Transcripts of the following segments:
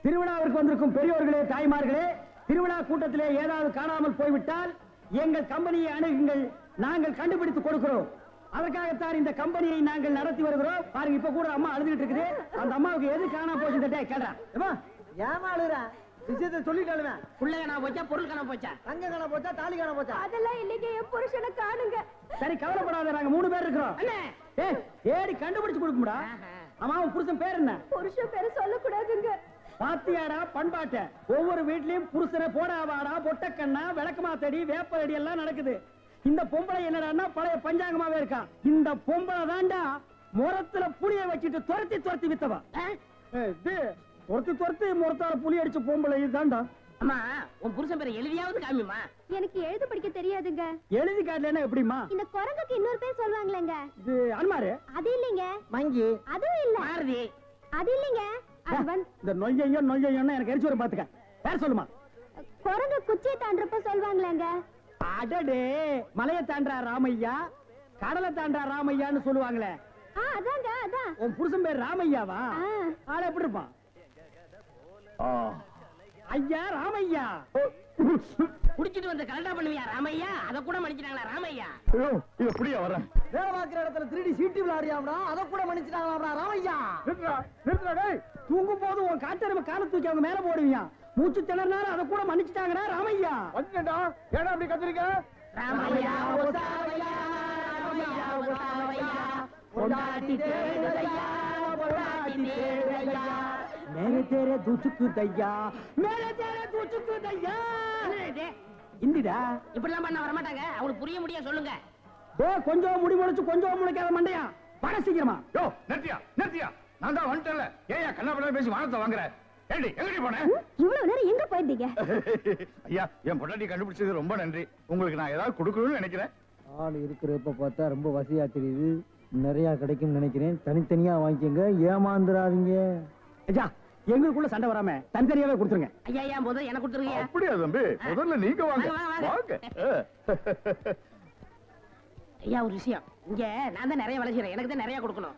திருவிழாவிற்கு வந்திருக்கும் பெரியோர்களே, தாய்மார்களே, திருவிழா கூட்டத்திலே ஏதாவது காணாமல் போய்விட்டால் எங்கள் கம்பெனியை அணுகுங்கள், நாங்கள் கண்டுபிடித்து கொடுக்கிறோம். அதற்காகத்தான் இந்த கம்பெனியை நாங்கள் நடத்தி வருகிறோம். பாருங்க, இப்ப கூட அம்மா அழுதுகிட்டு இருக்குது. அந்த அம்மாவுக்கு எது காணாம போச்சு கேட்டா ஏமா அழுற? விஷயத்தை சொல்லிட்டாலுமே. புள்ள காணாம போச்சா, பொருள் காணாம போச்சா, தங்க காணாம போச்சா, தாலி காணாம போச்சா? அதெல்லாம் இன்னைக்கு என் புருஷனை காணுங்க. சரி, கவலைப்படாத, நாங்க 3 பேர் இருக்கிறோம். ஏடி கண்டுபிடிச்சு கொடுக்கும்டா. அம்மா, உன் புருஷன் பேர் என்ன? புருஷன் பேரு சொல்லக்கூடாதுங்க. பாத்தியாடா பண்பாட்ட, ஒவ்வொரு வீட்லயும் புருஷனை போடாவாடா, பொட்டக்கண்ணா, விளக்கமாத்தடி, வேப்படி எல்லாம் நடக்குது. இந்த பொம்பளை என்னடான்னா பழைய பஞ்சாங்கமாவே இருக்கா. இந்த பொம்பளை தாண்டா முரத்துல புளிய வச்சுட்டு துரத்தி துரத்தி வித்தவா. துரத்தி முரத்தால புளி அடிச்ச பொம்பளை இதுதான்டா. அம்மா, உன் புருஷன் பேரை எழுதியாவது காமிமா. எனக்கு எழுத படிக்க தெரியாதுங்க. எழுதி காட்டலன்னா எப்படிமா? இந்த குரங்குக்கு இன்னொரு பேர் சொல்வாங்களேங்க. இது அன்மாரு. அது இல்லைங்க. மங்கி. அதுவும் இல்ல. மாருதி. அது இல்லைங்க. இந்த நொய்யன்னு எனக்கு எரிச்சு வரும் பாத்துக்க. பேர் சொல்லுமா? குரங்கு குச்சியை தாண்டறப்ப சொல்வாங்களேங்க. அடடே, மலையை தாண்டா ராமையா, கடலை தாண்டா ராமையான்னு சொல்லுவாங்களே. அதாங்க, அதான். உன் புருஷன் பேர் ராமையாவா? ஆள எப்படி இருப்பான்? ஐயா ராமையா. குடிச்சிட்டு வந்து கலண்டா பண்ணுவியா ராமையா? அத கூட மன்னிச்சிட்டாங்களா ராமையா? இது எப்படியா வர? வேலை பார்க்கிற இடத்துல 3D சீட்டு விளையாடியாம்டா, அத கூட மன்னிச்சிட்டாங்களா ராமையா? நிறுத்துடா டேய். தூங்கும் போது உன் காட்டெருமை காலை தூக்கி அவங்க மேல போடுவியா? மூச்சு திணறனால அத கூட மன்னிச்சிட்டாங்கடா ராமையா. வந்துடா. ஏடா அப்படி கத்துறீங்க? ராமையா ஓசாவையா, ராமையா ஓசாவையா, பொண்டாட்டி தேடுதையா, பொண்டாட்டி தேடுதையா, மேரே தேரே தூச்சுக்கு தையா, மேரே தேரே தூச்சுக்கு தையா. இந்திடா இப்படிலாம் பண்ண வர மாட்டாங்க. அவங்களுக்கு புரிய முடிய சொல்லுங்க. கொஞ்சம் முடி முளைச்சு கொஞ்சம் முளைக்காத மண்டையா, பட சீக்கிரமா. நிறுத்தியா, நான் தான் வந்துட்டேன்ல. ஏயா கண்ணாபண்ண பேசி வானத்தை வாங்குற? ஏண்டி எங்கடி போன? இவ்வளவு நேரம் எங்க போயிருந்தீங்க? ஐயா, என் பொண்டாட்டி கண்டுபிடிச்சது ரொம்ப நன்றி. உங்களுக்கு நான் ஏதாவது கொடுக்கணும்னு நினைக்கிறேன். ஆள் இருக்கிறப்ப பார்த்தா ரொம்ப வசதியா தெரியுது. நிறைய கிடைக்கும் நினைக்கிறேன். தனித்தனியா வாங்கிக்கங்க, ஏமாந்துடாதீங்க. ஐயா, எங்களுக்குள்ள சண்டை வராம தனித்தனியாவே கொடுத்துருங்க. ஐயா, ஐயா, முதல்ல எனக்கு கொடுத்துருங்க. அப்படியா தம்பி? முதல்ல நீங்க வாங்க. வாங்க. ஐயா, ஒரு விஷயம். இங்க நான் தான் நிறைய வேலை செய்றேன், எனக்கு தான் நிறைய கொடுக்கணும்.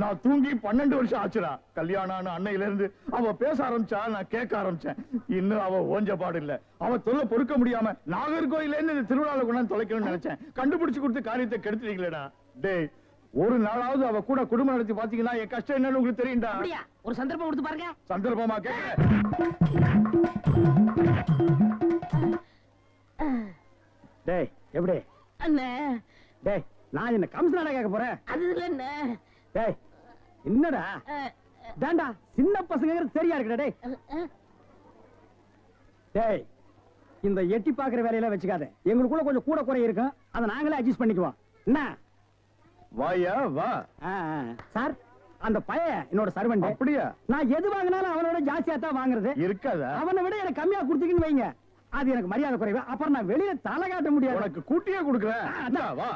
நான் தூங்கி 12 வருஷம் ஆச்சுடா. கல்யாணம் அன்னையில இருந்து அவ பேச ஆரம்பிச்சா, நான் கேட்க ஆரம்பிச்சேன். இன்னும் அவ ஓஞ்ச பாடு இல்ல. அவ தொல்லை பொறுக்க முடியாம நாகர்கோயில இருந்து திருவிழால கொண்டாந்து தொலைக்கணும்னு நினைச்சேன். கண்டுபிடிச்சு கொடுத்து காரியத்தை கெடுத்துட்டீங்களேடா. டேய், ஒரு நாளாவது அவ கூட குடும்பம் நடத்தி பாத்தீங்கன்னா என் கஷ்டம் என்னன்னு உங்களுக்கு தெரியும்டா. அப்படியா? ஒரு சந்தர்ப்பம் கொடுத்து பாருங்க. சந்தர்ப்பமா கேட்க? டேய், எப்படி அண்ணே? டேய், நான் என்ன கம்சனாடா கேட்க போறேன்? அது இல்ல அண்ணே. டேய், என்னடா தாண்டா சின்ன பசங்க சரியா இருக்குடா. டேய் டேய், இந்த எட்டி பாக்குற வேலையில வச்சுக்காத. எங்களுக்குள்ள கொஞ்சம் கூட குறை இருக்கும், அதை நாங்களே அட்ஜஸ்ட் பண்ணிக்குவோம். என்ன வாயா வா. சார், அந்த பையன் என்னோட சர்வெண்ட். அப்படியா? நான் எது வாங்கினாலும் அவனோட ஜாஸ்தியா தான் வாங்குறது. இருக்காதா? அவனை விட எனக்கு கம்மியா கொடுத்தீங்கன்னு வைங்க, அது எனக்கு மரியாதை குறைவு. அப்புறம் நான் வெளியில தலை காட்ட முடியாது. உனக்கு கூட்டியே கொடுக்குறேன். வா.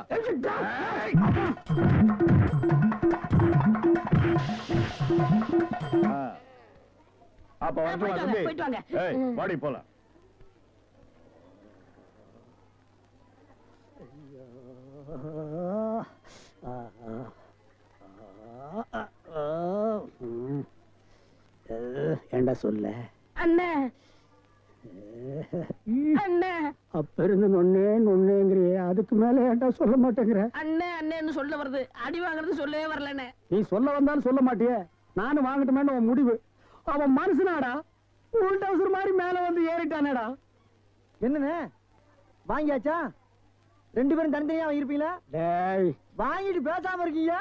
அப்ப போயிட்டு வாங்க. வாடி போலாம். ஏண்டா சொல்ல அண்ணே? அண்ணே, அப்ப இருந்து நொன்னேங்கிறியே, அதுக்கு மேல ஏண்டா சொல்ல மாட்டேங்கிற? அண்ணே அண்ணேன்னு சொல்ல வருது, அடி வாங்குறது சொல்லவே வரலண்ணே. நீ சொல்ல வந்தாலும் சொல்ல மாட்டியே, நானும் வாங்கட்டுமேன்னு உன் முடிவு. அவன் மனுஷனாடா, உள்டவுசர் மாதிரி மேல வந்து ஏறிட்டானேடா. என்னண்ணே வாங்கியாச்சா? 2 பேரும் தனித்தனியா வாங்கிருப்பீங்களா? டேய், வாங்கிட்டு பேசாம இருக்கீங்க.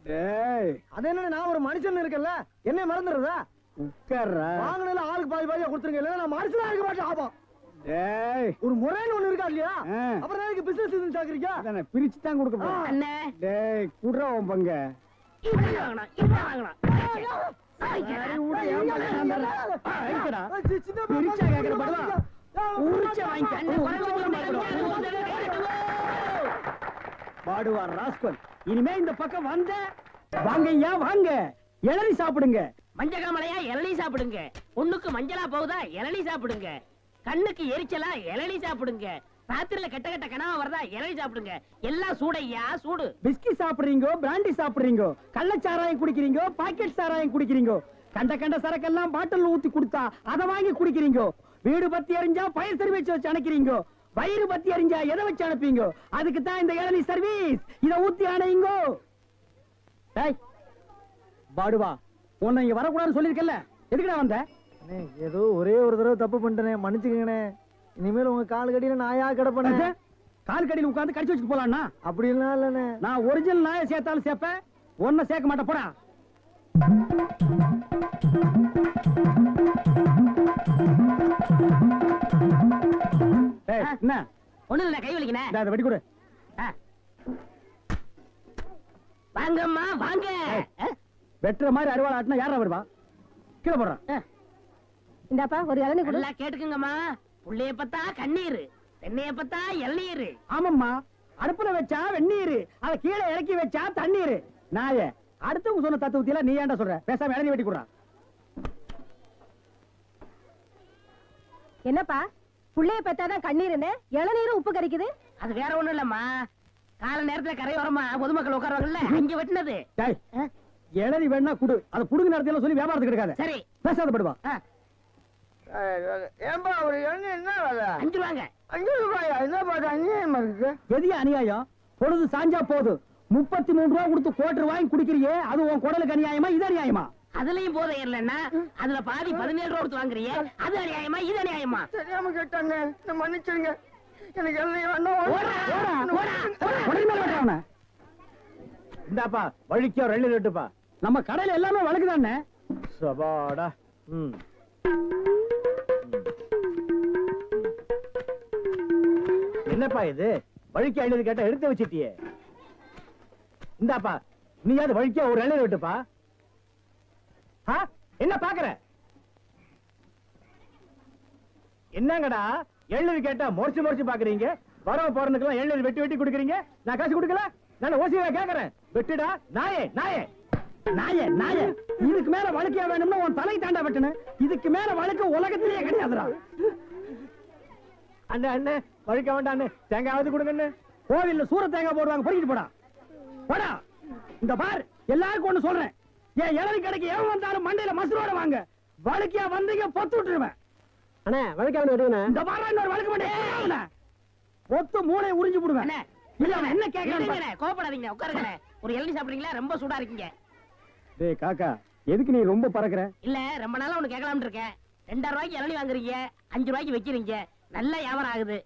டேய், அது என்ன, நான் ஒரு மனுஷன் இருக்கல, என்ன மறந்துடுறதா? உட்கார்றா. வாங்கினால ஆளுக்கு பாதி பாதியா கொடுத்துருங்க, இல்ல நான் மனுஷனா இருக்க மாட்டேன். ஆமா, டேய், ஒரு முறைன்னு ஒண்ணு இருக்கா இல்லையா? அப்புறம் எனக்கு பிசினஸ் சாக்குறீங்க. அதானே பிரிச்சு தான் கொடுக்க போறேன். அண்ணே, டேய், குடுறா உன் பங்க. இப்படி வாங்கணும், இப்படி வாங்கணும். பிரிச்சா கேக்குற படுவா, உரிச்சா பாடுவா ராஸ்கல். இனிமே இந்த பக்கம் வந்த வாங்கய்யா வாங்க, இளநீ சாப்பிடுங்க. மஞ்சகாமலையா இளநீ சாப்பிடுங்க. பொண்ணுக்கு மஞ்சளா போகுதா இளநீ சாப்பிடுங்க. கண்ணுக்கு எரிச்சலா இளநீ சாப்பிடுங்க. ராத்திரில கெட்ட கெட்ட கனவா வருதா இளநீ சாப்பிடுங்க. எல்லாம் சூடையா சூடு. பிஸ்கி சாப்பிடுறீங்க, பிராண்டி சாப்பிடுறீங்க, கள்ளச்சாராயம் குடிக்கிறீங்க, பாக்கெட் சாராயம் குடிக்கிறீங்க. கண்ட கண்ட சரக்கெல்லாம் பாட்டில் ஊத்தி கொடுத்தா அதை வாங்கி குடிக்கிறீங்க. வீடு பத்தி எரிஞ்சா பயிர் சர்வீஸ் வச்சு அணைக்கிறீங்க. வயிறு பத்தி எரிஞ்சா எதை வச்சு அனுப்பீங்க? அதுக்கு தான் இந்த இளநீ சர்வீஸ். இத ஊத்தி அணையுங்க. டேய் பாடுவா, உன்னை இங்க வரக்கூடாதுன்னு சொல்லிருக்கல, எதுக்குடா வந்த? அண்ணே, ஏதோ ஒரே ஒரு தடவை தப்பு பண்ணிட்டேனே, மன்னிச்சுக்கங்கண்ணே. இனிமேல் உங்க கால் கடியில நாயா கிடப்பேன். கால் கடியில் உட்கார்ந்து கடிச்சு வச்சுட்டு போலாம்னா? அப்படி எல்லாம் இல்லண்ணே. நான் ஒரிஜினல் நாயை சேர்த்தாலும் சேர்ப்பேன், ஒன்ன சேர்க்க மாட்டேன். போடா. என்ன ஒண்ணு இல்ல, கை வலிக்கினேன். அதை வெடி கொடு. வாங்கம்மா வாங்க. வெட்டுற மாதிரி அருவாள் ஆட்டினா யாரா வருவா? கீழே போடுறான். இந்தாப்பா ஒரு இளநீ கொடு. நல்லா கேட்டுக்குங்கம்மா. புள்ளைய பத்தா கண்ணீர், தென்னைய பத்தா இளநீர். ஆமாம்மா, அடுப்புல வச்சா வெந்நீர், அத கீழே இறக்கி வச்சா தண்ணீர். நாயே, அடுத்தவங்க சொன்ன தத்துவத்தில நீ ஏன்டா சொல்ற? பேசாம இளநீ வெட்டி கொடுறா. என்னப்பா புள்ளைய பெத்தாதான் கண்ணீருன்னு இளநீரும் உப்பு கறிக்குது? அது வேற ஒண்ணும் இல்லம்மா, கால நேரத்துல கரையோரமா பொதுமக்கள் உட்காருவாங்கல்ல, அங்க வெட்டினது. டேய், இளநீ வேணா குடு, அத புடுங்க நேரத்துல சொல்லி வியாபாரத்துக்கு எடுக்காத. சரி பேசாத படுவா. ஏன்பா ஒரு எண்ணெய் என்ன வேலை? 5 ரூபாங்க. 5 ரூபாயா? என்ன பாட்டு அநியாயமா இருக்கு. எதிய அநியாயம்? பொழுது சாஞ்சா போது 33 ரூபா கொடுத்து கோட்டர் வாங்கி குடிக்கிறியே, அது உன் குடலுக்கு அநியாயமா? இது அநியாயமா? அதுலயும் போதை இல்லன்னா அதுல பாதி 17 ரூபா கொடுத்து வாங்குறியே, அது அநியாயமா இது அநியாயமா? தெரியாம கேட்டாங்க, மன்னிச்சிருங்க. எனக்கு எண்ணெய் வேண்டாம். உடனே மேல வெட்டுறவன. இந்தாப்பா வழிக்கோ 2 ரெட்டுப்பா. நம்ம கடையில எல்லாமே வழக்குதானே. சபாடா. என்னப்பா இது? வழிக்கு எழுதி கேட்டா எடுத்து வச்சிட்டியே. இந்தாப்பா நீயாவது வழிக்கா ஒரு 2 ரெட்டுப்பா. என்ன பாக்குற? என்னங்கடா எழுதி கேட்டா முறைச்சு முறைச்சு பாக்குறீங்க? வரவ போறதுக்கெல்லாம் எழுதி வெட்டி வெட்டி கொடுக்குறீங்க, நான் காசு கொடுக்கல. நான் ஓசியா கேக்குறேன். வெட்டுடா நாயே நாயே நாயே நாயே. இதுக்கு மேல வழக்கியா வேணும்னா உன் தலை தாண்டா வெட்டணும். இதுக்கு மேல வழக்கு உலகத்திலேயே கிடையாதுடா. அண்ணே அண்ணே வழிக்க வேண்டாம் அண்ணே, தேங்காவது கொடுங்க. கோவில்ல சூர தேங்காய் போடுவாங்க, பொறிக்கிட்டு போடா போடா. இந்த பார், எல்லாருக்கும் ஒண்ணு சொல்றேன், என் இளநீ கடைக்கு எவன் வந்தாலும் மண்டையில மசுரோட வாங்க. வழக்கியா வந்தீங்க பொத்து விட்டுருவேன். அண்ணே வழிக்க வேணும். இந்த பாரு, இன்னொரு வழக்கு மாட்டேன், பொத்து மூளை உறிஞ்சு போடுவேன். அண்ணே, இல்ல அவன் என்ன கேக்குறான்? இருங்கண்ணே, கோபப்படாதீங்க, உட்காருங்க. ஒரு இளநீ சாப்பிடுறீங்களா? ரொம்ப சூடா இருக்கீங்க. டேய் காக்கா, எதுக்கு நீ ரொம்ப பறக்குற? இல்ல, ரொம்ப நாளா ஒண்ணு கேட்கலாம்னு இருக்கேன். 2 ரூபாய்க்கு இளநீ வாங்குறீங்க, 5 ரூபாய்க்கு வைக்கிறீங்க, நல்ல வியாபாரம் ஆகுது.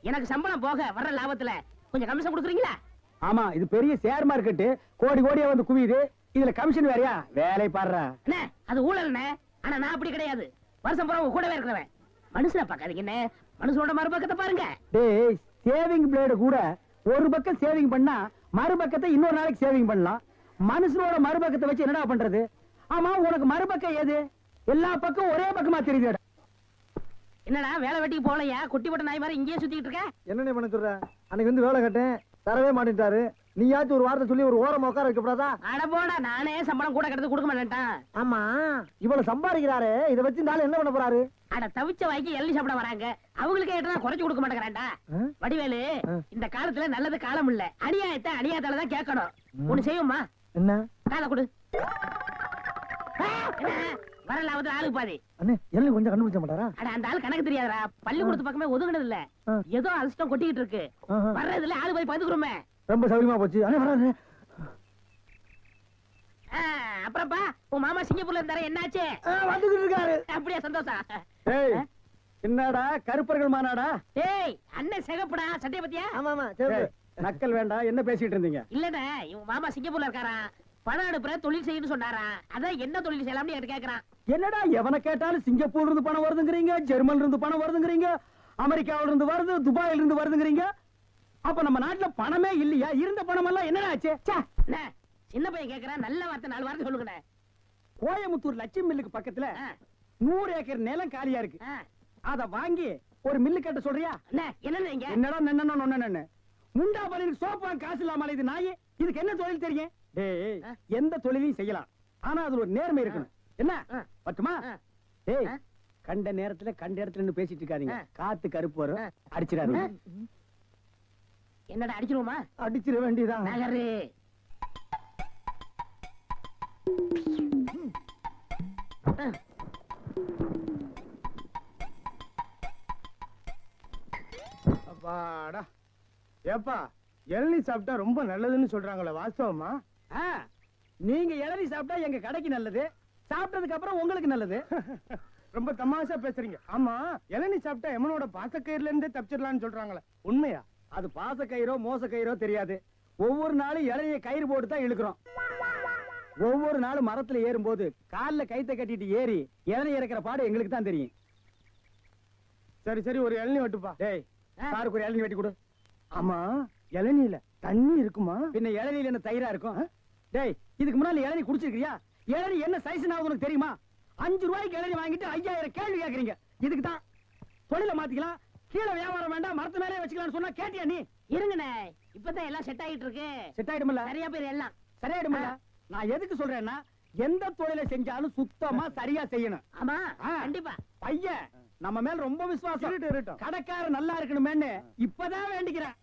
எனக்கு சம்பளம் போக வர்ற லாபத்துல கொஞ்சம் கமிஷன் கொடுக்குறீங்களா? ஆமா, இது பெரிய ஷேர் மார்க்கெட், கோடி கோடியா வந்து குவியுது. இதுல கமிஷன் வேறயா? வேலை பாடுறா. அண்ணே, அது ஊழல்ண்ணே. ஆனா நான் அப்படி கிடையாது, வருஷம் பூரா உங்க கூடவே இருக்கிறவன். மனுஷனை பார்க்காதீங்க என்ன, மனுஷனோட மறுபக்கத்தை பாருங்க. டேய், சேவிங் பிளேடு கூட ஒரு பக்கம் சேவிங் பண்ணா மறுபக்கத்தை இன்னொரு நாளைக்கு சேவிங் பண்ணலாம். மனுஷனோட மறுபக்கத்தை வச்சு என்னடா பண்றது? ஆமா, உனக்கு மறுபக்கம் ஏது? எல்லா பக்கம் ஒரே பக்கமா தெரியுது. என்னடா வேலை வெட்டிக்கு போகலையா? குட்டி போட்ட நாய் மாதிரி இங்கேயே சுத்திட்டு இருக்க. என்னண்ணே பண்ண சொல்ற? அன்னைக்கு வந்து வேலை கட்டேன், தரவே மாட்டேன்ட்டாரு. நீயாச்சும் ஒரு வார்த்தை சொல்லி ஒரு ஓரமா உட்கார வைக்கப்படாதா? அட போடா, நானே சம்பளம் கூட கிடந்து கொடுக்க மாட்டேன்ட்டான். ஆமா, இவ்வளவு சம்பாதிக்கிறாரு, இதை வச்சு இந்த ஆளு என்ன பண்ண போறாரு? அட தவிச்ச வாய்க்கு இளநீ சாப்பிட வராங்க, அவங்களுக்கு ஏட்டா குறைச்சு கொடுக்க மாட்டேங்கிறான்டா. வடிவேலு, இந்த காலத்துல நல்லது காலம் இல்ல, அநியாயத்தை அநியாயத்தால தான் கேட்கணும். ஒண்ணு செய்யுமா? என்ன? காலை கொடு. வர லாபத்துல ஆளுக்கு பாதி. அண்ணே, எல்லாம் கொஞ்சம் கண்டுபிடிச்ச மாட்டாரா? அட அந்த ஆள் கணக்கு தெரியாதா? பள்ளிக்கூடத்து பக்கமே ஒதுங்கினது இல்ல, ஏதோ அதிர்ஷ்டம் கொட்டிக்கிட்டு இருக்கு. வர்றதுல ஆளு போய் பாத்துக்கிறோமே. ரொம்ப சௌரியமா போச்சு. அண்ணே வராரு. அப்புறப்பா, உன் மாமா சிங்கப்பூர்ல இருந்தாரு, என்னாச்சு? வந்துகிட்டு இருக்காரு. அப்படியே சந்தோஷம். ஏய், என்னடா கருப்பர்கள் மாநாடா? ஏய், அண்ணன் சிகப்புடா, சட்டைய பத்தியா? ஆமா ஆமா, சரி. ஏய், நக்கல் வேண்டாம். என்ன பேசிட்டு இருந்தீங்க? இல்லடா, இவன் மாமா சிங்கப்பூர்ல இருக்காரா, பணம் அனுப்புற தொழில் செய்யணும்னு சொன்னாரா. அதான் என்ன தொழில் செய்யலாம்னு என்கிட்ட கேக்குறான். என்னடா எவனை கேட்டாலும் சிங்கப்பூர்ல இருந்து பணம் வருதுங்கிறீங்க, ஜெர்மன்ல இருந்து பணம் வருதுங்கிறீங்க, அமெரிக்காவில இருந்து வருது, துபாயில இருந்து வருதுங்கிறீங்க. அப்ப நம்ம நாட்டுல பணமே இல்லையா? இருந்த பணம் எல்லாம் என்னடா ஆச்சு? அண்ணே, சின்ன பையன் கேக்குறான், நல்ல வார்த்தை 4 வார்த்தை சொல்லுங்கண்ணே. கோயமுத்தூர் லட்சுமி மில்லுக்கு பக்கத்துல 100 ஏக்கர் நிலம் காலியா இருக்கு. அத வாங்கி ஒரு மில்லு கட்ட சொல்றியா? அண்ணே, என்னன்னு இங்க? என்னடா நன்னன்னு முண்டா பலிக்கு சோப்பான் காசு இல்லாம இது நாயே. இதுக்கு என்ன தொழில் தெரியும்? டேய், எந்த தொழிலையும் செய்யலாம், ஆனா அதுல ஒரு நேர்மை இருக்கணும். என்ன பட்டுமா? டேய், கண்ட நேரத்துல கண்ட இடத்துல நின்னு பேசிட்டு இருக்காதீங்க. காத்து கருப்பு வரும், அடிச்சிடாதீங்க. என்னடா அடிச்சிருவோமா? அடிச்சிட வேண்டியதான். நகரு. அப்பாடா. ஏப்பா இளநீ சாப்பிட்டா ரொம்ப நல்லதுன்னு சொல்றாங்களே, வாஸ்தவமா? நீங்க இளநீ சாப்பிட்டா எங்க கடைக்கு நல்லது, சாப்பிட்டதுக்கு அப்புறம் உங்களுக்கு நல்லது. ரொம்ப தமாஷா பேசுறீங்க. ஆமா, இளநீ சாப்பிட்டா எமனோட பாசக்கயிறுல இருந்தே தப்பிச்சிடலாம்னு சொல்றாங்களே, உண்மையா? அது பாச கயிறோ மோச கயிறோ தெரியாது. ஒவ்வொரு நாளும் இளநிய கயிறு போட்டு தான் இழுக்கிறோம். ஒவ்வொரு நாளும் மரத்துல ஏறும்போது கால்ல கைத்த கட்டிட்டு ஏறி இளநீ இறக்கிற பாடு எங்களுக்கு தான் தெரியும். சரி சரி, ஒரு இளநீ வெட்டுப்பா. டேய், சாருக்கு ஒரு இளநீ வெட்டி கொடு. ஆமா, இளநீல தண்ணி இருக்குமா? பின்ன இளநீல என்ன தயிரா இருக்கும்? டேய், இதுக்கு முன்னால இளநீ குடிச்சிருக்கியா? இளநீ என்ன சைஸ்னா உனக்கு தெரியுமா? 5 ரூபாய்க்கு இளநீ வாங்கிட்டு 5000 கேள்வி கேக்குறீங்க. இதுக்கு தான் தொழில மாத்திக்கலாம், கீழே வியாபாரம் வேண்டாம், மரத்து மேலே வச்சுக்கலாம்னு சொன்னா கேட்டியா நீ? இருங்கண்ணே, இப்பதான் எல்லாம் செட் ஆயிட்டு இருக்கு. செட் ஆயிடுமில்ல? சரியா பேர் எல்லாம் சரியாயிடுமில்ல? நான் எதுக்கு சொல்றேன்னா, எந்த தொழிலை செஞ்சாலும் சுத்தமா சரியா செய்யணும். ஆமா, ஆ. கண்டிப்பா. பையன் நம்ம மேல ரொம்ப விசுவாசம். இருட்டும், இருட்டும். கடைக்காரர் நல்லா இருக்கணுமேன்னு இப்பதான் வேண்டிக்கிறேன்.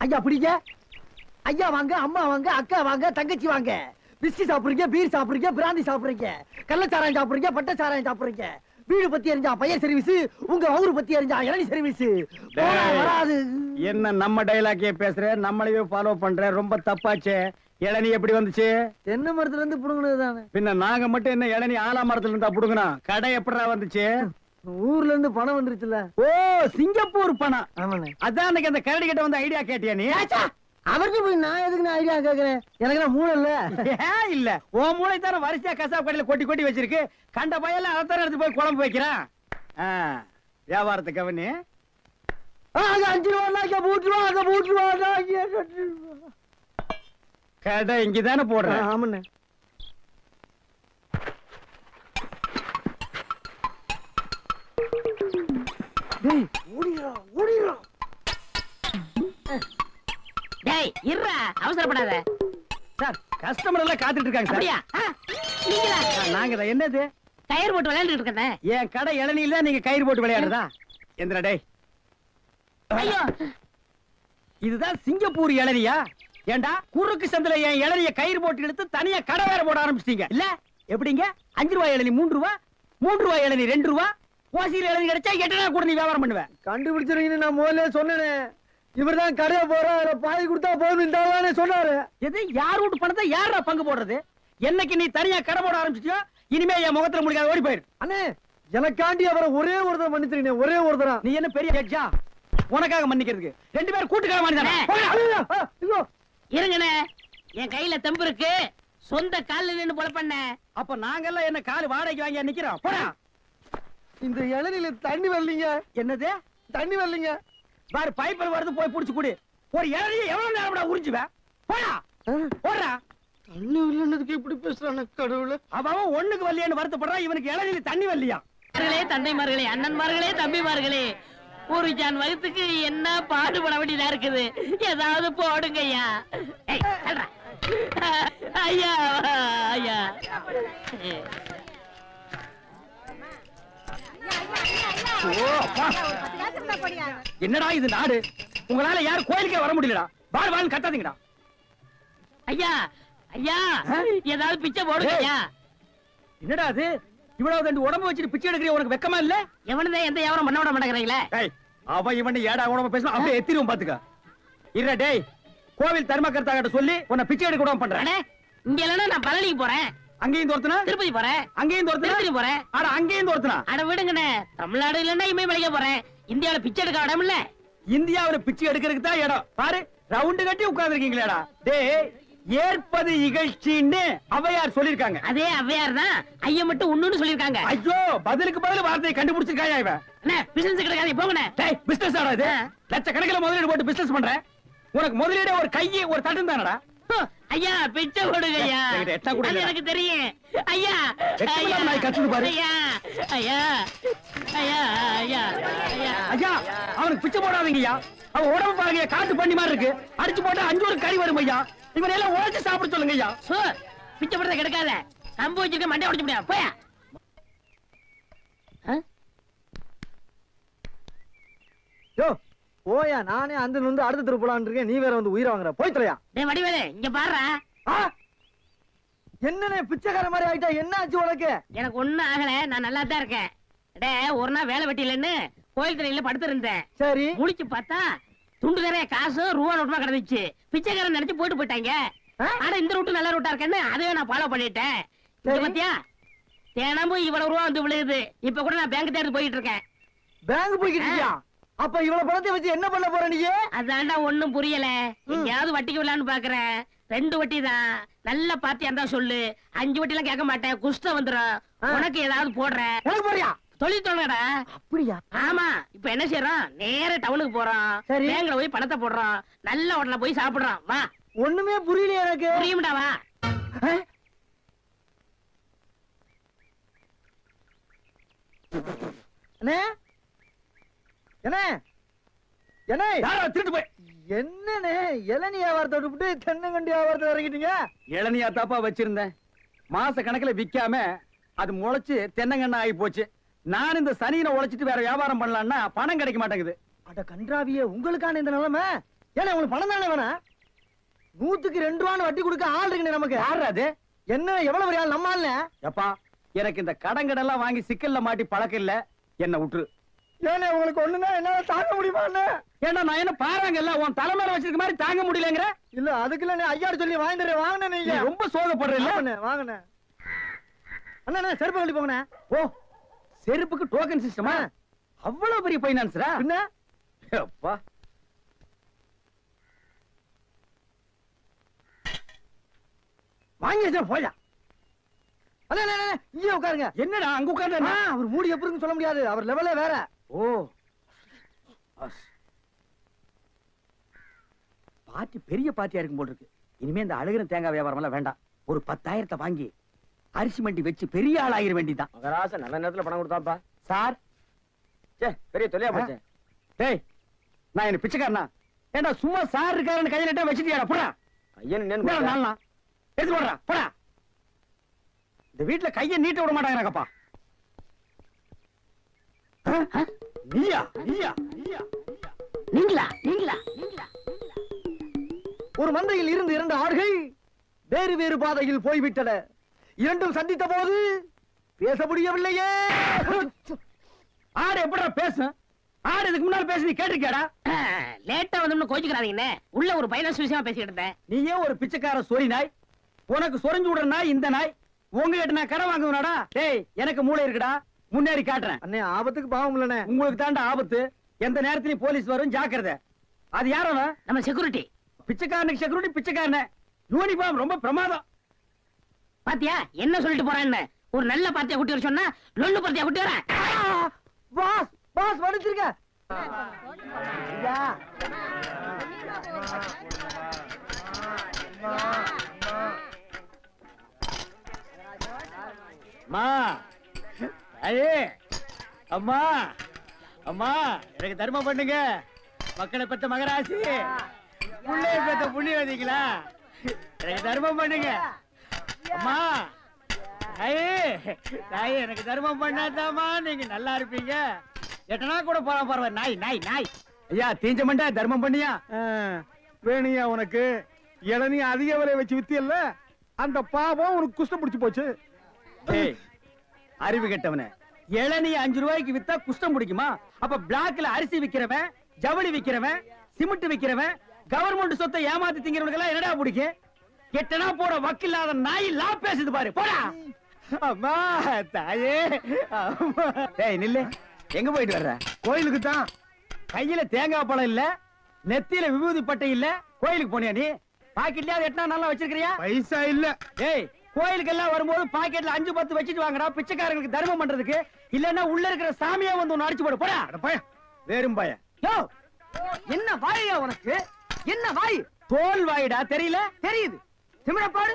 ஐயா பிடிங்க. ஐயா வாங்க, அம்மா வாங்க, அக்கா வாங்க, தங்கச்சி வாங்க. பிஸ்கி சாப்பிடுறீங்க, பீர் சாப்பிடுறீங்க, பிராந்தி சாப்பிடுறீங்க, கள்ளச்சாராயம் சாப்பிடுறீங்க, பட்ட சாராயம் சாப்பிடுறீங்க. வீடு பத்தி எரிஞ்சா பையன் சர்வீஸ், உங்க ஊரு பத்தி எரிஞ்சா இளநீ சர்வீஸ். வராது. என்ன நம்ம டைலாக்கே பேசுற, நம்மளையே ஃபாலோ பண்ற, ரொம்ப தப்பாச்சே. இளநீ எப்படி வந்துச்சு? தென்னை மரத்துல இருந்து புடுங்கினது தானே. பின்ன நாங்க மட்டும் என்ன இளநீ ஆலா மரத்துல இருந்தா புடுங்கணும்? கடை எப்படா வந்துச்சு? ஊர்ல இருந்து பணம் வந்துருச்சுல. ஓ, சிங்கப்பூர் பணம். ஆமாண்ணே. அதான் அன்னைக்கு அந்த கரடி கிட்ட வந்து ஐடியா கேட்டியா நீ? அவர்கிட்ட போய் நான் எதுக்கு நான் ஐடியா கேக்குறேன்? எனக்கு நான் மூளை இல்ல. ஏன் இல்ல? உன் மூளை தானே வரிசையா கசாப் கடையில கொட்டி கொட்டி வச்சிருக்கு. கண்ட பையல அதைத்தானே எடுத்து போய் குழம்பு வைக்கிறான். வியாபாரத்தை கவனி. அங்க 5 ரூபா, அங்க 3 ரூபா, அங்க 3 ரூபா, அங்க 8 ரூபா. கடை இங்கதானே போடுறேன். ஆமாண்ணே. டேய், ஓடிரா, ஓடிரா. டேய், இருடா, அவசரப்படாத. சார், கஸ்டமர் எல்லாம் காத்துட்டு இருக்காங்க சார். அப்படியா? நீங்களா? நாங்க தான். என்னது? கயிறு போட்டு விளையாண்டுட்டு இருக்கேன். என் கடை இளநீல நீங்க கயிறு போட்டு விளையாடுறதா? எந்திரா டேய். ஐயோ, இதுதான் சிங்கப்பூர் இளநியா? ஏண்டா குறுக்கு சந்தில என் இளநிய கயிறு போட்டு எடுத்து தனியா கடை வேற போட ஆரம்பிச்சிட்டீங்க இல்ல? எப்படிங்க? 5 ரூபாய் இளநீ 3 ரூபா, 3 ரூபாய் இளநீ 2 ரூபா, ஓசியில் இளநீ கிடைச்சா 8 நாள் கூட நீ வியாபாரம் பண்ணுவேன். கண்டுபிடிச்சிருக்கீங்க. நான் முதல்ல சொன்னேனே, இவர்தான் கடையை போற பாதி கொடுத்தா போதும் இந்த சொன்னாரு. எது? யார் வீட்டு பணத்தை யாரா பங்கு போடுறது? என்னைக்கு நீ தனியா கடை போட ஆரம்பிச்சிட்டியோ இனிமே என் முகத்துல முடிக்காத, ஓடி போயிரு. அண்ணே, எனக்காண்டி அவரை ஒரே ஒருத்தர் மன்னிச்சிருக்கீங்க, ஒரே ஒருத்தரா. நீ என்ன பெரிய ஜட்ஜா உனக்காக மன்னிக்கிறதுக்கு? 2 பேரும் கூட்டுக்கார மாட்டானே. இருங்கண்ணே, என் கையில தெம்பு இருக்கு, சொந்த கால்ல நின்னு பொழப்பண்ண. அப்ப நாங்கெல்லாம் என்ன கால் வாடகைக்கு வாங்கி நிக்கிறோம்? போடா. இந்த இளநில தண்ணி வரலீங்க. என்னது? தண்ணி வரலீங்க. பாரு, பைப்பில் வருது, போய் புடிச்சு குடி. ஒரு இளநிய எவ்வளவு நேரம் உறிஞ்சுவேன்? போடா, போடுறா. தண்ணி வரலன்னதுக்கு எப்படி பேசுறானே கடவுளே. அவன் ஒண்ணுக்கு வரலையான்னு வருத்தப்படுறான், இவனுக்கு இளநில தண்ணி வரலையா? தந்தைமார்களே, அண்ணன்மார்களே, தம்பிமார்களே, ஒரு ஜான் வகுத்துக்கு என்ன பாடுபட வேண்டியதா இருக்குது. ஏதாவது போடுங்க ஐயா. ஏய், தள்ளுடா. ஐயா, ஐயா. ஓ, அப்பா. என்னடா இது நாடு? உங்களால யாரும் கோயிலுக்கே வர முடியலடா. வாழ் வாழ் கத்தாதீங்கடா. ஐயா, ஐயா, ஏதாவது பிச்சை போடுங்க ஐயா. என்னடா அது? இவ்வளவு ரெண்டு உடம்பு வச்சுட்டு பிச்சை எடுக்கிற உனக்கு வெக்கமா இல்ல? எவனதே எந்த வியாபாரம் பண்ண விட மாட்டேங்கிறீங்களே. டேய், அவன் இவன் ஏடா உடம்பு பேசணும், அப்படியே எத்திரும் பாத்துக்க. இல்ல டேய், கோவில் தர்மகர்த்தா கிட்ட சொல்லி உன்னை பிச்சை எடுக்க விடாம பண்றேன். அண்ணே, இங்க இல்லன்னா நான் பழனிக்கு போறேன், அங்கேயும் தோர்த்தனா, திருப்பதி போறேன், அங்கேயும் தோர்த்தனா, திருப்பதி போறேன். அட அங்கேயும் தோர்த்தனா. அட விடுங்கண்ணே, தமிழ்நாடு இல்லன்னா இமயமலைக்கு போறேன். இந்தியாவுல பிச்சை எடுக்க இடம் இல்ல. இந்தியாவுல பிச்சை எடுக்கிறதுக்கு தான் இடம். பாரு, ரவுண்டு கட்டி உட்கார்ந்துருக்கீங்களேடா. டேய், ஏற்பது இகழ்ச்சின்னு அவையார் சொல்லிருக்காங்க. அதே அவ்வையார் தான் ஐயா மட்டும் ஒண்ணுன்னு சொல்லிருக்காங்க. ஐயோ, பதிலுக்கு பதில் வார்த்தையை கண்டுபிடிச்சிருக்காயா இவன்? அண்ணே, பிசினஸ் கிடைக்காது, போங்கண்ணே. டேய், பிசினஸ் ஆடா இது? லட்சக்கணக்கில் முதலீடு போட்டு பிசினஸ் பண்றேன். உனக்கு முதலீடு ஒரு கையை ஒரு தட்டும் தானடா. ஐயா, பிச்சை போடுங்க ஐயா. என்கிட்ட எட்டா கூட அது இல்ல. எனக்கு தெரியும். ஐயா, வெட்கமில்லாம நாய் கத்துது பாரு. ஐயா, ஐயா, ஐயா, ஐயா, ஐயா. ஐயா, அவனுக்கு பிச்சை போடாதீங்க ஐயா. அவன் உடம்பு பாருங்க, காட்டு பண்ணி மாதிரி இருக்கு. அடிச்சு போட்டா 5 ஒரு கறி வரும் ஐயா. இவன் எல்லாம் உழைச்சு சாப்பிட சொல்லுங்க ஐயா. சோ, பிச்சை போடுறத கிடைக்காத. கம்பு வச்சிருக்க மண்டை உடைச்சு முடியாது. போயா. யோ, போயா, நானே அந்த வந்து அடுத்த தெரு போலான்னு இருக்கேன். நீ வேற வந்து உயிரை வாங்குற. போய் தொலையா. டேய் வடிவேலு இங்க பாருடா. என்னனே பிச்சைக்கார மாதிரி ஆயிட்டா? என்ன ஆச்சு உனக்கு? எனக்கு ஒண்ணும் ஆகல, நான் நல்லா தான் இருக்கேன். டேய் ஒரு நாள் வேலை வெட்டிலன்னு கோயில் திரையில படுத்திருந்தேன். சரி. முழிச்சு பார்த்தா துண்டு நிறைய காசு ரூபா நோட்டுமா கிடந்துச்சு. பிச்சைக்காரன் நினைச்சு போயிட்டு போயிட்டாங்க. ஆனா இந்த ரூட்டு நல்ல ரூட்டா இருக்கேன்னு அதையே நான் ஃபாலோ பண்ணிட்டேன். பாத்தியா, தினமும் இவ்வளவு ரூபா வந்து விழுது. இப்ப கூட நான் பேங்க் தேடி போயிட்டு இருக்கேன். பேங்க் போய்கிட்டு இருக்கியா? அப்ப இவ்வளவு பணத்தை வச்சு என்ன பண்ண போற நீ? அதான்டா ஒண்ணும் புரியல. எங்கயாவது வட்டிக்கு விடலான்னு பாக்குறேன். 2 வட்டி தான். நல்ல பார்ட்டியா இருந்தா சொல்லு. 5 வட்டி எல்லாம் கேட்க மாட்டேன். குஷ்டம் வந்துடும். உனக்கு ஏதாவது போடுறேன். உனக்கு போறியா? தொழில் தொடங்கடா. அப்படியா? ஆமா. இப்ப என்ன செய்யறோம்? நேர டவுனுக்கு போறோம். பேங்க்ல போய் பணத்தை போடுறோம். நல்ல ஹோட்டல்ல போய் சாப்பிடுறோம். வா. ஒண்ணுமே புரியல எனக்கு. புரியும்டா வா. அண்ணே என்ன என்ன திருட்டு போய் என்னண்ணே இளநீ வியாபாரத்தை விட்டு தென்னங்கண்டி வியாபாரத்தை இறங்கிட்டீங்க? இளநியா தாப்பா வச்சிருந்தேன். மாச கணக்குல விக்காம அது முளைச்சு தென்னங்கண்ணா ஆகி போச்சு. நான் இந்த சனியினை உழைச்சிட்டு வேற வியாபாரம் பண்ணலாம்னா பணம் கிடைக்க மாட்டேங்குது. அட கன்றாவியே, உங்களுக்கான இந்த நிலைமை. ஏன்னா உங்களுக்கு பணம் தானே வேணா? 100க்கு 2 ரூபான்னு வட்டி கொடுக்க ஆள் இருக்குண்ணே நமக்கு. யாரு அது? என்ன எவ்வளவு பெரிய ஆள்? நம்ம ஆள்ல. எப்பா எனக்கு இந்த கடங்கடெல்லாம் வாங்கி சிக்கல்ல மாட்டி பழக்கம் இல்ல. என்ன விட்டுரு. ஏன்னா உங்களுக்கு ஒண்ணுன்னா என்னால தாங்க முடியுமா? ஏன்னா நான் என்ன பாருங்கல்ல உன் தலைமையில வச்சிருக்க மாதிரி தாங்க முடியலங்கிற. இல்ல அதுக்குள்ள ஐயாரு சொல்லி வாங்கிட்டு வாங்கினே. நீ ரொம்ப சோகப்படுறீல்ல. வாங்கினே அண்ணா செருப்பு கழட்டி போங்கண்ணே. ஓ செருப்புக்கு டோக்கன் சிஸ்டமா? அவ்வளவு பெரிய பைனான்ஸ்ரா? என்ன அப்பா வாங்கி வச்சா போயா. இங்கே உட்காருங்க. என்னடா அங்க உட்கார்ந்து? அவர் மூடி எப்படின்னு சொல்ல முடியாது. அவர் லெவலே வேற. ஓ பார்ட்டி பெரிய பார்ட்டியா இருக்கும் போல இருக்கு. இனிமே இந்த அழுகிற தேங்காய் வியாபாரம் எல்லாம் வேண்டாம். ஒரு 10,000 வாங்கி அரிசி மண்டி வச்சு பெரிய ஆள் ஆகிற வேண்டிதான். மகராச நல்ல நேரத்துல பணம் கொடுத்தாப்பா. சார் பெரிய தொல்லையா போச்சு. டேய் நான் என்ன பிச்சைக்காரனா? ஏண்டா சும்மா சார் இருக்காருன்னு கையில நட்டா வச்சிட்டியாடா? போடா ஐயன் நாளா எடுத்து போடுறா. போடா. இந்த வீட்டுல கையை நீட்ட விட மாட்டாங்கப்பா. நீயா நீயா நீயா நீங்களா நீங்களா நீங்களா? ஒரு மந்தையில் இருந்து 2 ஆடுகள் வேறு வேறு பாதையில் போய்விட்டன. இரண்டும் சந்தித்த போது பேச முடியவில்லையே. ஆடு எப்படா பேசும்? ஆடு இதுக்கு முன்னால பேசி நீ கேட்டிருக்கியாடா? லேட்டா வந்து கோச்சுக்கிறாதீங்கண்ணே. உள்ள ஒரு பைனான்ஸ் விஷயமா பேசிக்கிட்டு இருந்தேன். நீயே ஒரு பிச்சைக்கார சொறி நாய். உனக்கு சொரிஞ்சு விடுற நாய் இந்த நாய். உங்ககிட்ட நான் கடை வாங்குவேனாடா? டேய் எனக்கு மூளை இருக்குடா. முன்னேறி காட்டுறேன். அண்ணே ஆபத்துக்கு பாவம் இல்லனே. உங்களுக்கு தாண்டா ஆபத்து. எந்த நேரத்திலயும் போலீஸ் வரும், ஜாக்கிரதை. அது யாரோ? நம்ம செக்யூரிட்டி. பிச்சைக்காரனுக்கு செக்யூரிட்டி பிச்சைக்காரன. யூனிஃபார்ம் ரொம்ப பிரமாதம். பாத்தியா என்ன சொல்லிட்டு போறான்னு? ஒரு நல்ல பார்ட்டியா கூட்டி வர சொன்னா லொல்லு பார்ட்டியா கூட்டி வர. பாஸ் பாஸ் வடிச்சிருங்க. ஐயா அம்மா ஐயே அம்மா அம்மா எனக்கு தர்மம் பண்ணுங்க. மக்களை பெற்ற மகராசி, புள்ளைய பெற்ற புண்ணியவதிங்களா, எனக்கு தர்மம் பண்ணுங்க. அம்மா ஐயே தாயே எனக்கு தர்மம் பண்ணாதாமா நீங்க நல்லா இருப்பீங்க. எட்டனா கூட போறான் பரவாயில்ல. நாய் நாய் நாய். ஐயா தீஞ்ச மண்டா தர்மம் பண்ணியா? வேணியா உனக்கு இளநீ அதிக விலை வச்சு வித்தியல்ல, அந்த பாவம் உனக்கு குஷ்டம் பிடிச்சு போச்சு. ஏய் அறிவு கெட்டவனே, இளநீ 5 ரூபாய்க்கு வித்தா குஷ்டம் பிடிக்குமா? அப்ப பிளாக்ல அரிசி விக்கிறவன், ஜவுளி விக்கிறவன், சிமெண்ட் விக்கிறவன், கவர்மெண்ட் சொத்தை ஏமாத்தி திங்கிறவனுக்கு எல்லாம் என்னடா பிடிக்கும்? எட்டனா போற வக்கில்லாத நாய் லா பேசுது பாரு. போடா. அம்மா தாயே அம்மா. டேய் நில்லு. எங்க போயிட்டு வர்ற? கோயிலுக்கு தான். கையில தேங்காய் பழம் இல்ல, நெத்தியில விபூதி பட்டை இல்ல, கோயிலுக்கு போனியா நீ? பாக்கெட்லயாவது எட்டனா நல்லா வச்சிருக்கிறியா? பைசா இல்ல. ஏய் கோயிலுக்கு எல்லாம் வரும்போது பாக்கெட்ல 5-10 வச்சிட்டு வாங்கடா, பிச்சைக்காரங்களுக்கு தர்மம் பண்றதுக்கு. இல்லன்னா உள்ள இருக்கிற சாமியா வந்து ஒன்னு அடிச்சு போடு. போடா. அட பைய வேறும் பய. யோ என்ன வாயா உனக்கு? என்ன வாய்? தோல் வாயிடா. தெரியல? தெரியுது. திமிரப்பாடு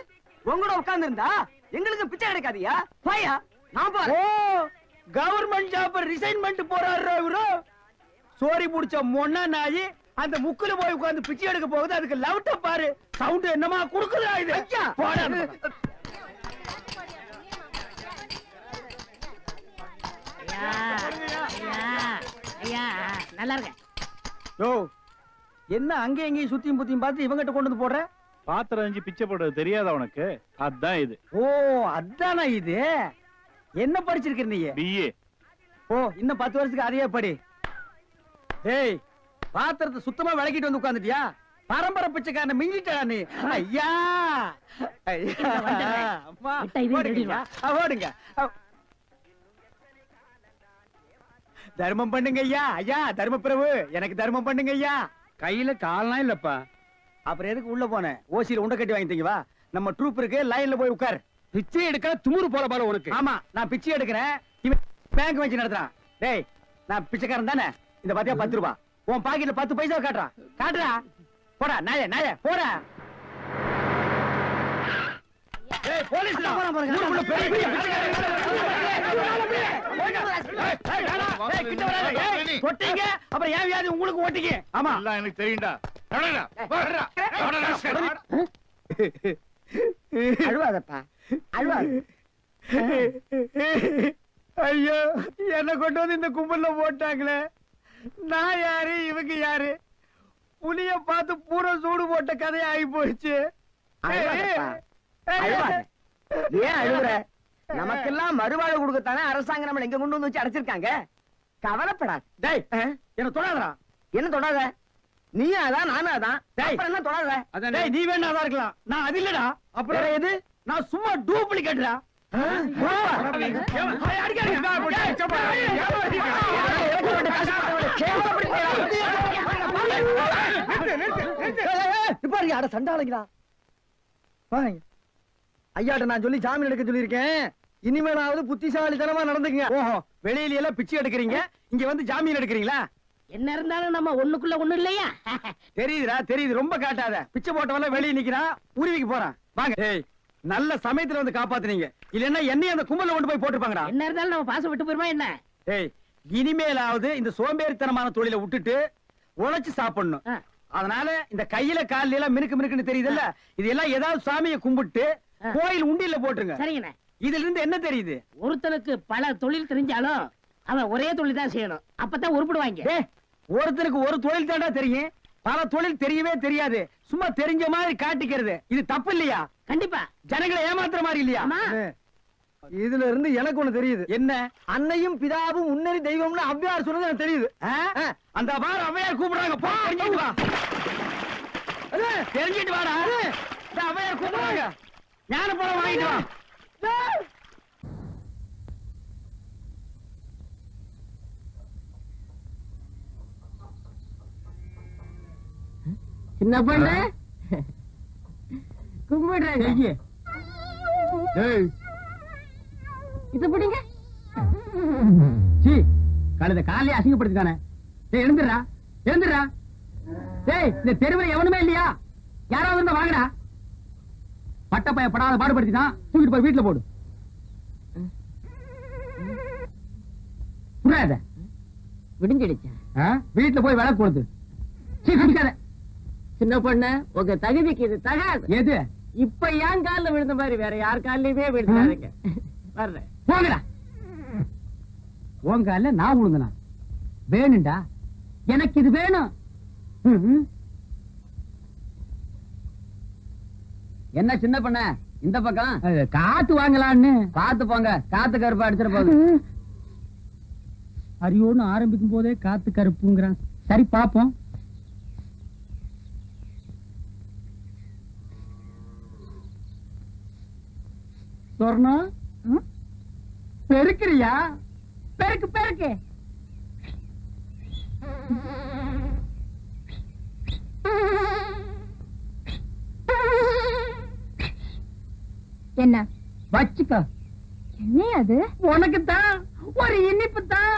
உங்களோட உட்கார்ந்து இருந்தா எங்களுக்கு பிச்சை கிடைக்காதியா? வாயா நான் பாரு. ஓ கவர்மெண்ட் ஜாப் ரிசைன்மென்ட் போறாரு இவரு. சோரி புடிச்ச மொன்னா நாயி அந்த முக்குல போய் உட்கார்ந்து பிச்சை எடுக்க போகுது. அதுக்கு லவுட்ட பாரு. சவுண்ட் என்னமா குடுக்குதா இது? போடா. ஐயா ஐயா ஐயா நல்லா இருக்க. யோ என்ன அங்க எங்கேயும் சுத்தியும் புத்தியும் பார்த்து இவங்கிட்ட கொண்டு வந்து போடுற? பாத்திரம் அஞ்சு பிச்சை போடுறது தெரியாதா உனக்கு? அதான் இது. ஓ அதானா இது? என்ன படிச்சிருக்க நீ? பிஏ. ஓ இன்னும் 10 வருஷத்துக்கு அதையே படி. ஏய் பாத்திரத்தை சுத்தமா விளக்கிட்டு வந்து உட்கார்ந்துட்டியா? பரம்பரை பிச்சைக்காரனை மிஞ்சிட்டா நீ. ஐயா அம்மா விட்டா இதையும் ஓடுங்க. திருடிடுவா. ஓடுங்க. தர்மம் பண்ணுங்க ஐயா. ஐயா தர்ம பிரபு எனக்கு தர்மம் பண்ணுங்க ஐயா. கையில கால்லாம் இல்லப்பா. அப்புறம் எதுக்கு உள்ள போன? ஓசியில உண்டை கட்டி வாங்கிட்டீங்க வா. நம்ம ட்ரூப் இருக்கு, லைன்ல போய் உட்கார். பிச்சை எடுக்க துமுறு போல பாரு உனக்கு. ஆமா நான் பிச்சை எடுக்கிறேன், இவன் பேங்க் வச்சு நடத்துறான். டேய் நான் பிச்சைக்காரன் தானே? இந்த பாத்தியா 10 ரூபாய் உன் பாக்கெட்ல 10 பைசா காட்டுறான். காட்டுறா போடா நாயே நாயே போடா. ஏய் போலீஸ்டா ஊருக்குள்ள பெரிய பெரிய தொட்டீங்க அப்புறம் ஏன் வியாதி உங்களுக்கு ஓட்டிங்க. ஆமா எல்லாம் எனக்கு தெரியும்டா. அழுவாதப்பா அழுவாத. ஐயோ என்ன கொண்டு வந்து இந்த கும்பல்ல போட்டாங்களே. நான் யாரு இவங்க யாரு? புலிய பார்த்து பூரா சூடு போட்ட கதையா ஆகி போயிடுச்சு. அழுவாதப்பா, அழுவாத. ஏன் அழுகுற? நமக்கெல்லாம் மறுவாழ்வு கொடுக்கத்தானே அரசாங்கம் நம்மள எங்க கொண்டு வந்து வச்சு அடைச்சிருக்காங்க. கவலைப்படாது. டேய் என்ன தொடாதடா. என்ன தொடாத? நீயும் அதான் நானும் அதான். டேய். அப்புறம் என்ன தொடாத? டேய் நீ வேணா தான் இருக்கலாம், நான் அது இல்லடா. அப்புறம் எது? நான் சும்மா டூப்ளிகேட்டா. ஐயாட்ட நான் சொல்லி ஜாமீன் எடுக்க சொல்லியிருக்கேன். இனிமேலாவது புத்திசாலித்தனமா நடந்துக்குங்க. ஓஹோ வெளியில எல்லாம் பிச்சை எடுக்கிறீங்க, இங்க வந்து ஜாமீன் எடுக்கிறீங்களா? என்ன இருந்தாலும் நம்ம ஒண்ணுக்குள்ள ஒண்ணு இல்லையா? தெரியுதுடா தெரியுது, ரொம்ப காட்டாத. பிச்சை போட்டவன வெளியே நிக்கிறான், உருவிக்கு போறான். வாங்க. ஏய் நல்ல சமயத்துல வந்து காப்பாத்துனீங்க, இல்லன்னா என்னையும் அந்த கும்பல்ல கொண்டு போய் போட்டுருப்பாங்கடா. என்ன இருந்தாலும் நம்ம பாசம் விட்டு போயிருமா என்ன? ஏய் இனிமேலாவது இந்த சோம்பேறித்தனமான தொழிலை விட்டுட்டு உழைச்சு சாப்பிடணும். அதனால இந்த கையில கால்ல எல்லாம் மினுக்கு மினுக்குன்னு தெரியுதுல்ல, இது எல்லாம் ஏதாவது சாமியை கும்பிட்டு கோயில் உண்டியல்ல போட்டுருங்க. சரிங்கண்ணே. இதுல இருந்து என்ன தெரியுது? ஒருத்தனுக்கு பல தொழில் தெரிஞ்சாலும் அவன் ஒரே தொழில் தான் செய்யணும், அப்பதான் உருப்பிடுவாங்க. ஏய் ஒருத்தனுக்கு ஒரு தொழில் தாண்டா தெரியும், பல தொழில் தெரியவே தெரியாது. சும்மா தெரிஞ்ச மாதிரி காட்டிக்கிறது இது தப்பு இல்லையா? கண்டிப்பா. ஜனங்களை ஏமாத்துற மாதிரி இல்லையா? ஆமா. இதுல இருந்து எனக்கு ஒண்ணு தெரியுது. என்ன? அன்னையும் பிதாவும் முன்னறி தெய்வம்னு ஔவையார் சொன்னது எனக்கு தெரியுது. அந்த பார் அவையார் கூப்பிடுறாங்க, போ தெரிஞ்சிட்டு வா. தெரிஞ்சிட்டு வாடா. இந்த அவையார் கூப்பிடுறாங்க, ஞான பழம் வாங்கிட்டு வா. சின்ன பொண்ணு கும்பிடுறாங்க. இது பிடிங்க. கழுத காலையே அசிங்கப்படுத்திட்டானே. டேய் எழுந்துடுறா எழுந்துடுறா. டேய் இந்த தெருவில் எவனுமே இல்லையா? யாராவது இருந்தா வாங்கடா. பட்டப்பைய படாத பாடுபடுத்திதான், தூக்கிட்டு போய் வீட்டுல போடு. புரியாத விடிஞ்சிடுச்சு. வீட்டுல போய் விளக்கு கொடுத்து குடிக்காத. சின்ன பொண்ணு உங்க தகுதிக்கு இது தகாது. எது? இப்ப ஏன் கால்ல விழுந்த மாதிரி வேற யார் கால்லயுமே விழுந்தாருங்க. வர்றேன். போங்கடா. உன் கால்ல நான் விழுந்தனா? வேணும்டா, எனக்கு இது வேணும். என்ன சின்ன பண்ண இந்த பக்கம் காத்து வாங்கலான்னு பார்த்து போங்க. காத்து கருப்பு அடிச்சிட போகுது. அரியோன்னு ஆரம்பிக்கும் போதே காத்து கருப்புங்கிறான். சரி பாப்போம். சொர்ணம் பெருக்கிறியா? பெருக்கு பெருக்கு. என்ன வச்சுக்க. என்ன அது? உனக்கு தான் ஒரு இனிப்பு தான்.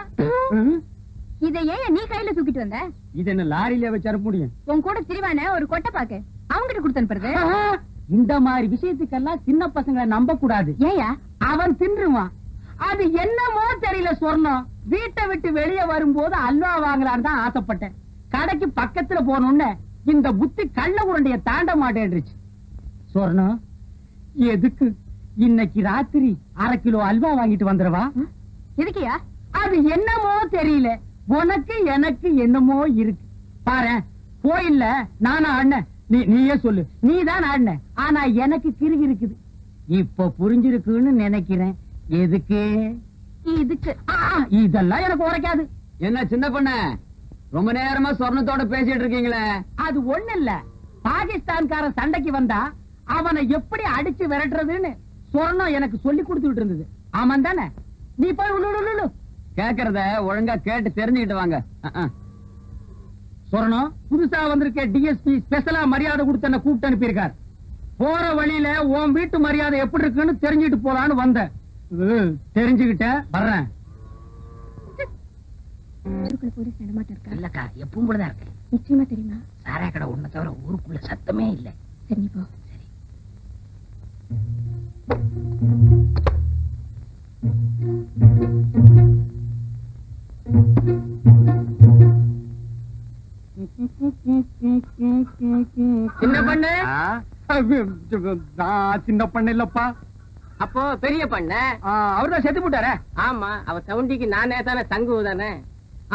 இதை ஏன் நீ கையில தூக்கிட்டு வந்த? இது என்ன லாரியில வச்சு அனுப்ப முடியும்? உன் கூட திரிவான ஒரு கொட்டை பாக்கு அவங்கிட்ட கொடுத்து அனுப்புறது. இந்த மாதிரி விஷயத்துக்கெல்லாம் சின்ன பசங்களை நம்ப கூடாது. ஏயா? அவன் தின்றுவான். அது என்னமோ தெரியல சொர்ணம். வீட்டை விட்டு வெளியே வரும்போது அல்வா வாங்கலான்னு தான் ஆசைப்பட்டேன். கடைக்கு பக்கத்துல போனோன்னு இந்த புத்தி கள்ள உருண்டைய தாண்ட மாட்டேன்றுச்சு. சொர்ணம் எதுக்கு இன்னைக்கு ராத்திரி 1/2 கிலோ அல்வா வாங்கிட்டு வந்துடவா? எதுக்கியா? அது என்னமோ தெரியல, உனக்கு எனக்கு என்னமோ இருக்கு. பாரு கோயில்ல நானா ஆடினேன், நீயே சொல்லு. நீதான் ஆடின, ஆனா எனக்கு கிறுகி இருக்குது. இப்ப புரிஞ்சிருக்குன்னு நினைக்கிறேன். எதுக்கு? இதுக்கு இதெல்லாம் எனக்கு உரைக்காது. என்ன சின்ன பொண்ண ரொம்ப நேரமா சொர்ணத்தோட பேசிட்டு இருக்கீங்களே? அது ஒண்ணு இல்ல, பாகிஸ்தான்காரன் சண்டைக்கு வந்தா அவனை எப்படி அடிச்சு விரட்டுறதுன்னு சொர்ணம் எனக்கு சொல்லி கொடுத்துட்டு இருந்தது. ஆமாம் தானே? நீ போய் உள்ளு. கேக்குறத ஒழுங்கா கேட்டு தெரிஞ்சுக்கிட்டு வாங்க. சொர்ணம் புதுசா வந்திருக்க டிஎஸ்பி ஸ்பெஷலா மரியாதை கொடுத்து என்ன கூப்பிட்டு அனுப்பியிருக்கார். போற வழியில உன் வீட்டு மரியாதை எப்படி இருக்குன்னு தெரிஞ்சுட்டு போலான்னு வந்தேன். தெரிஞ்சுக்கிட்ட வர்றேன். போலீஸ் நடமாட்டம் இருக்கா? இல்லக்கா, எப்பவும் கூடதான் இருக்கு. நிச்சயமா தெரியுமா? சாராய கடை ஒண்ணு தவிர ஊருக்குள்ள சத்தமே இல்ல. சரி நீ போ. சின்ன பண்ணு? சின்ன பண்ண இல்லப்பா. அப்போ பெரிய பண்ண? அவர்தான் செத்து போட்டாரே. ஆமா, அவ சவுண்டிக்கு நானே தானே தங்கு தானே.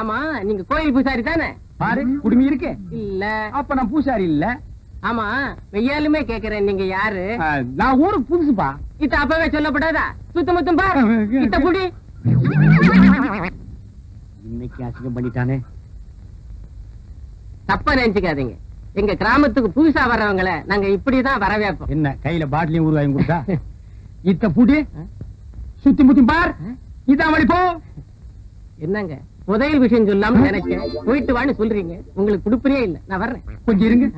ஆமா, நீங்க கோயில் பூசாரி தானே? பாரு குடுமி இருக்கு. இல்ல. அப்ப நான் பூசாரி இல்ல. ஆமா, மெய்யாலுமே கேக்குறேன், நீங்க யாரு? நான் ஊருக்கு புதுசுப்பா. இத்த அப்பவே சொல்லப்படாதா? சுத்த முத்தம் பாரு, இத்த புடி. இன்னைக்கு அசிங்கம் பண்ணிட்டானே. தப்பா நினைச்சுக்காதீங்க, எங்க கிராமத்துக்கு புதுசா வர்றவங்கள நாங்க இப்படிதான் வரவேற்போம். என்ன கையில பாட்டிலையும் ஊறுகாயும் கொடுத்தா? இத்த புடி, சுத்தி முத்தி பார். இதான் வழி போ. என்னங்க புதையல் விஷயம் சொல்லாம நினைச்சேன், போயிட்டு வான்னு சொல்றீங்க. உங்களுக்கு குடுப்பறியே இல்ல, நான் வர்றேன். கொஞ்சம் இருங்க.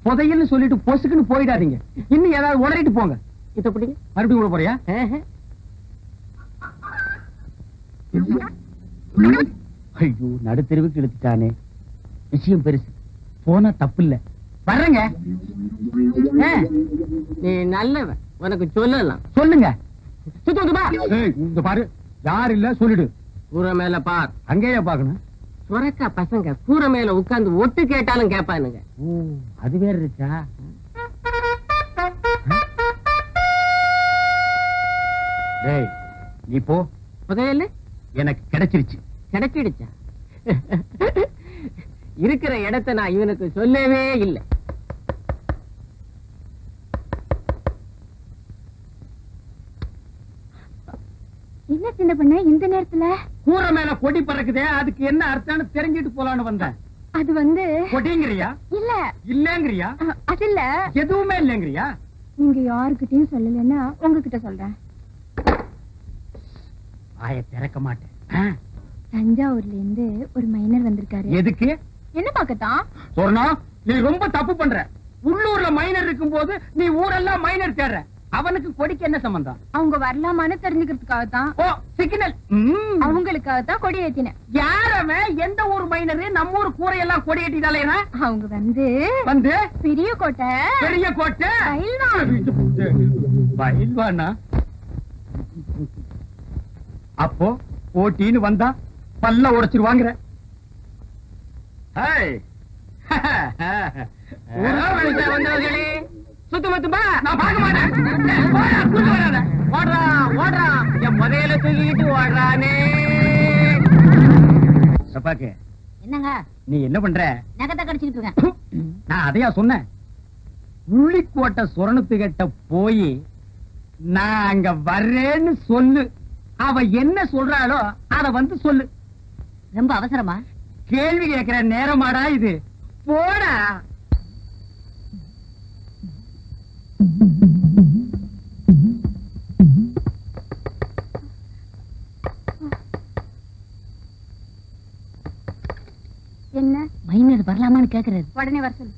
புதையல்னு சொல்லிட்டு பொசுக்குன்னு போயிடாதீங்க. இன்னும் ஏதாவது உளறிட்டு போங்க. இத புடிங்க. மறுபடியும் கூட போறியா? ஐயோ, நடுத்தெருவுக்கு எடுத்துட்டானே. விஷயம் பெருசு, போனா தப்பு இல்ல. வர்றேங்க. நீ நல்லவன், உனக்கு சொல்லலாம். சொல்லுங்க. சுத்தமா இந்த பாரு, யார் இல்ல சொல்லிடு. கூரை மேல பார். அங்கேயே பாக்கணும். சுரக்கா பசங்க கூரை மேல உட்கார்ந்து ஒட்டு கேட்டாலும் கேட்பானுங்க. ஓ, அது வேற இருக்கா? டேய், நீ போ. புதையல் எனக்கு கிடைச்சிருச்சு. கிடைச்சிடுச்சா? இருக்கிற இடத்தை நான் இவனுக்கு சொல்லவே இல்லை. என்ன சின்ன பண்ண இந்த நேரத்துல? கூரை மேல கொடி பறக்குதே, அதுக்கு என்ன அர்த்தம்னு தெரிஞ்சிட்டு போலான்னு வந்தேன். அது வந்து கொடிங்கிறியா? இல்ல இல்லங்கிறியா? அது இல்ல. எதுவுமே இல்லங்கிறியா? நீங்க யாருக்கிட்டையும் சொல்லலன்னா உங்ககிட்ட சொல்றேன். வாய திறக்க மாட்டேன். தஞ்சாவூர்ல இருந்து ஒரு மைனர் வந்திருக்காரு. எதுக்கு? என்ன பாக்கத்தான்? சொன்னா நீ ரொம்ப தப்பு பண்ற. உள்ளூர்ல மைனர் இருக்கும் போது நீ ஊரெல்லாம் மைனர் தேடுற. அவனுக்கு கொடிக்கு என்ன சம்பந்தம்? அவங்க வரலாமான்னு தெரிஞ்சுக்கிறதுக்காக தான். ஓ, சிக்னல். அவங்களுக்காக தான் கொடி ஏத்தினேன். யாரவன்? எந்த ஊர் மைனரு? நம்ம ஊர் கூரையெல்லாம் கொடி ஏற்றிட்டாலேனா? அவங்க வந்து வந்து பெரிய கோட்டை. பெரிய கோட்டை பயில்வானா? அப்போ போட்டின்னு வந்தா பல்ல உடைச்சிருவாங்கிற. வந்தவர்களே சுத்தமத்துமா, நான் பார்க்க மாட்டேன். ஓடுறா ஓடுறா, என் புதையல தூக்கிட்டு ஓடுறானே. சப்பாக்கு, என்னங்க நீ என்ன பண்ற? நகத்தை கடிச்சுக்கிட்டு இருக்கேன். நான் அதையா சொன்னேன். உள்ளிக்கோட்டை சொரணத்துக்கிட்ட போய் நான் அங்க வர்றேன்னு சொல்லு. அவ என்ன சொல்றாளோ அத வந்து சொல்லு. ரொம்ப அவசரமா? கேள்வி கேட்கிற நேரமாடா இது? போடா. என்ன மைனர் வரலாமான்னு கேக்குறது? உடனே வர சொல்லு.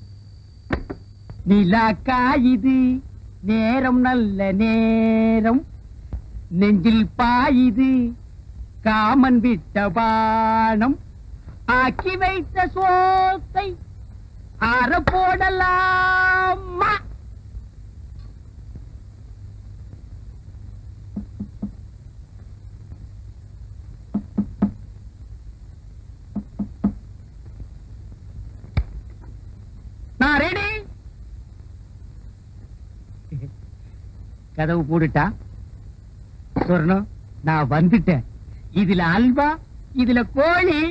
நிலாக்கா இது நேரம் நல்ல நேரம், நெஞ்சில் பாயுது காமன் விட்ட பானம், ஆக்கி வைத்த சோத்தை ஆற போடலாமா? நான் ரெடி. கதவு போட்டுட்டா? சொர்ணம், நான் வந்துட்டேன். இதுல அல்வா, இதுல கோழி.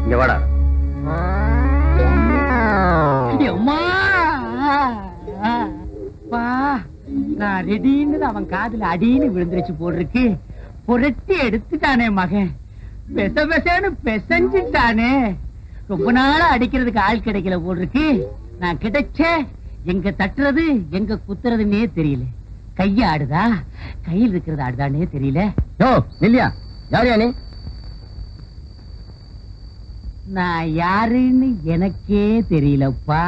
இங்க வாடா. நான் ரெடின்னு அவன் காதுல அடின்னு விழுந்துருச்சு போட்டிருக்கு. புரட்டி எடுத்துட்டானே மகன், பெச பெசன்னு பெசஞ்சிட்டானே. ரொம்ப நாளா அடிக்கிறதுக்கு ஆள் கிடைக்கல போட்டிருக்கு. நான் கிடைச்ச எங்க தட்டுறது எங்க குத்துறதுன்னே தெரியல. கைய ஆடுதா கையில் இருக்கிறது ஆடுதானே தெரியல. யோ இல்லையா, யார் நீ? நான் யாருன்னு எனக்கே தெரியலப்பா.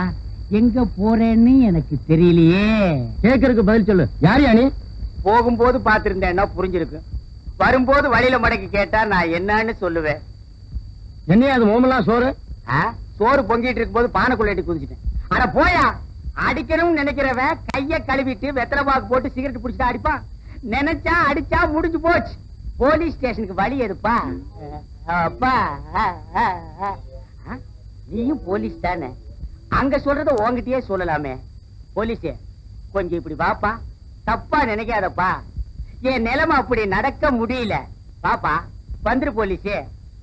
எங்க போறேன்னு எனக்கு தெரியலையே. கேக்குறதுக்கு பதில் சொல்லு. யார் நீ? போகும்போது பாத்திருந்தேன்னா புரிஞ்சிருக்கு. வரும்போது வழியில மடக்கி கேட்டா நான் என்னன்னு சொல்லுவேன். என்னையா அது மோமெல்லாம் சோறு? சோறு பொங்கிட்டு இருக்கும் போது பானைக்குள்ள எட்டி குதிச்சிட்டேன். ஆனா போயா, அடிக்கணும்னு நினைக்கிறவன் கைய கழுவிட்டு வெத்தலை பாக்கு போட்டு சிகரெட் பிடிச்சிட்டு அடிப்பான். நினைச்சா அடிச்சா முடிஞ்சு போச்சு. போலீஸ் ஸ்டேஷனுக்கு வழி எதுப்பா? அப்பா நீயும் போலீஸ் தானே, அங்க சொல்றத உன்கிட்டயே சொல்லலாமே. போலீஸே கொஞ்சம் இப்படி வாப்பா, தப்பா நினைக்காதப்பா. என் நிலைமை அப்படி நடக்க முடியல. பாப்பா வந்துரு போலீஸே.